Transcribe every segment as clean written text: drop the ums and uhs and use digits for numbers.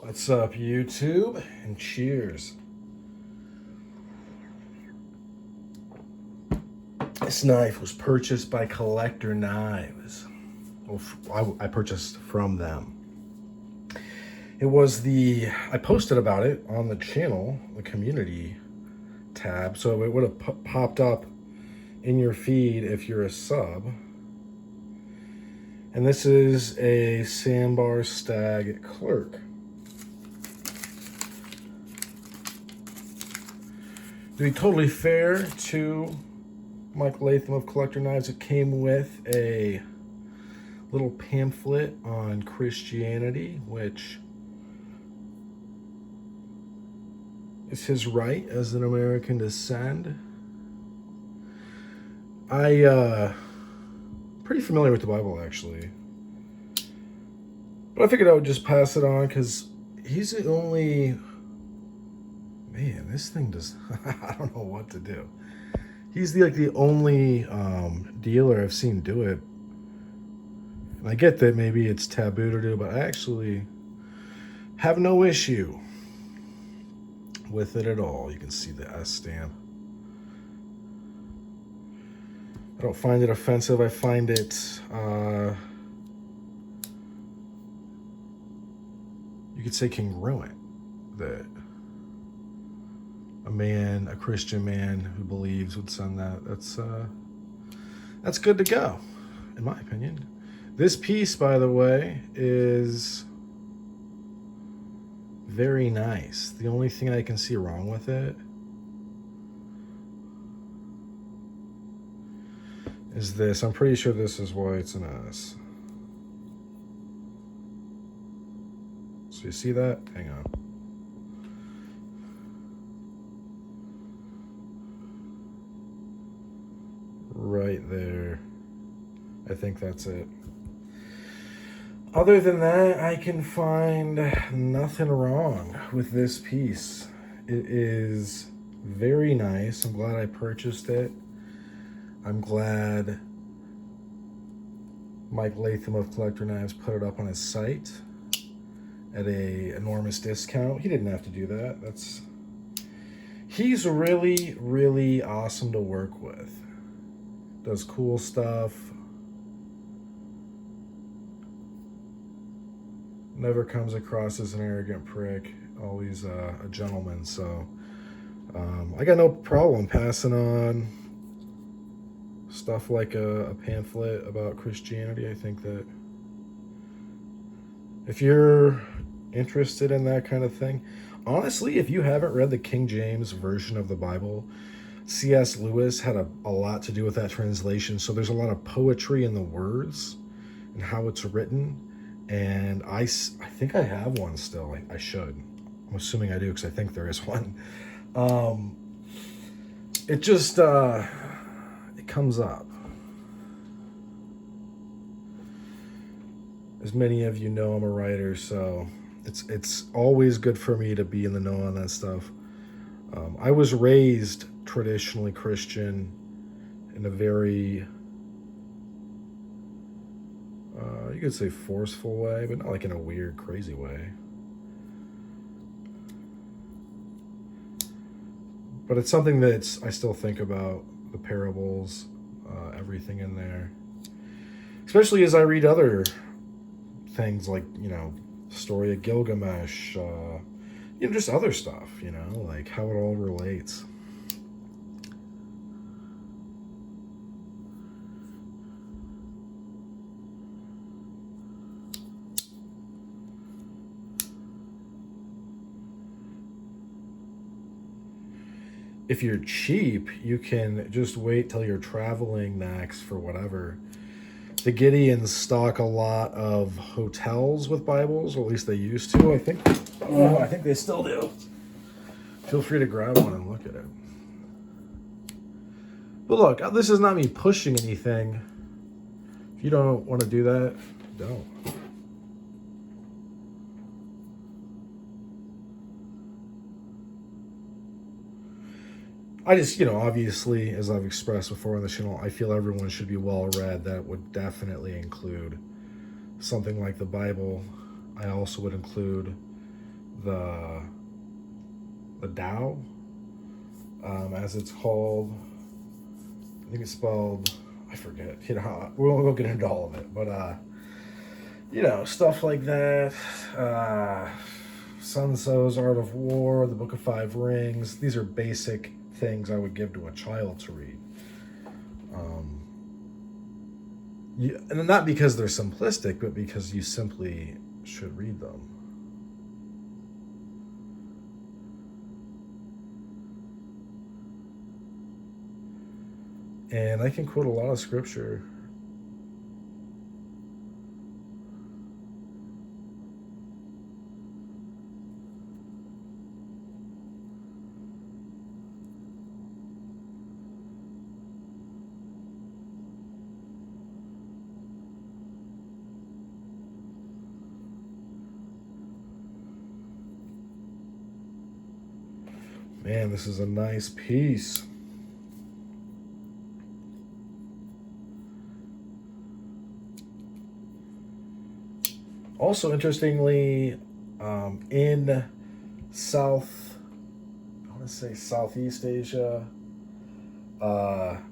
What's up, YouTube? And cheers. This knife was purchased by Collector Knives. Well, I purchased from them. It was I posted about it on the channel, the community tab, so it would have popped up in your feed if you're a sub. And this is a Sandbar Stag Clerk. To be totally fair to Mike Latham of Collector Knives, it came with a little pamphlet on Christianity, which is his right as an American to send. Pretty familiar with the Bible, actually. But I figured I would just pass it on because he's the only... Man, this thing does... I don't know what to do. He's the only dealer I've seen do it. And I get that maybe it's taboo to do, but I actually have no issue with it at all. You can see the S stamp. I don't find it offensive. I find it... you could say congruent that a Christian man who believes would send that. That's good to go, in my opinion. This piece, by the way, is very nice. The only thing I can see wrong with it is this. I'm pretty sure this is why it's an S. So you see that? Hang on. Right there. I think that's it. Other than that, I can find nothing wrong with this piece. It is very nice. I'm glad I purchased it. I'm glad Mike Latham of Collector Knives put it up on his site at a enormous discount. He didn't have to do that. He's really, really awesome to work with. Does cool stuff. Never comes across as an arrogant prick. Always a gentleman. So I got no problem passing on stuff like a pamphlet about Christianity. I think that if you're interested in that kind of thing, honestly, if you haven't read the King James Version of the Bible, C.S. Lewis had a lot to do with that translation. So there's a lot of poetry in the words and how it's written. And I think I have one still. I should. I'm assuming I do because I think there is one. It just, it comes up. As many of you know, I'm a writer, so it's always good for me to be in the know on that stuff. I was raised traditionally Christian in a very, you could say forceful way, but not like in a weird, crazy way. But it's something that I still think about, the parables, everything in there. Especially as I read other things like, story of Gilgamesh, just other stuff, like how it all relates. If you're cheap, you can just wait till you're traveling next for whatever. The Gideons stock a lot of hotels with Bibles, or at least they used to. I think they still do. Feel free to grab one and look at it. But look, this is not me pushing anything. If you don't want to do that, don't. I just, obviously, as I've expressed before on the channel, I feel everyone should be well read. That would definitely include something like the Bible. I also would include the Tao, as it's called. I think it's spelled, I forget. You know, we won't get into all of it, but you know, stuff like that. Sun Tzu's Art of War, the Book of Five Rings. These are basic things I would give to a child to read. And not because they're simplistic, but because you simply should read them. And I can quote a lot of scripture. Man, this is a nice piece. Also, interestingly, in Southeast Asia,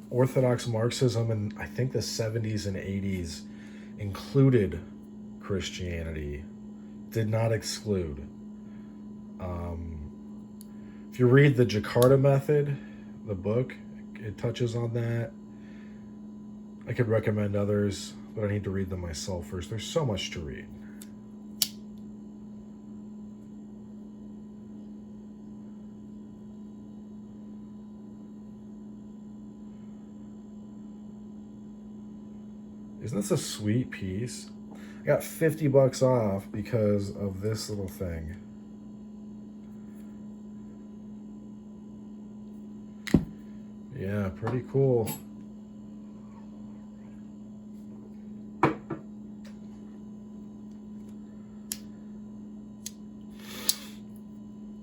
Orthodox Marxism in, I think, the 70s and 80s included Christianity, did not exclude. If you read the Jakarta Method, the book, it touches on that. I could recommend others, but I need to read them myself first. There's so much to read. Isn't this a sweet piece? I got $50 off because of this little thing. Yeah, pretty cool.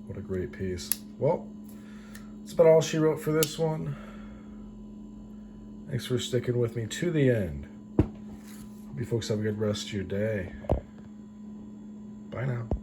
What a great piece. Well, that's about all she wrote for this one. Thanks for sticking with me to the end. Hope you folks have a good rest of your day. Bye now.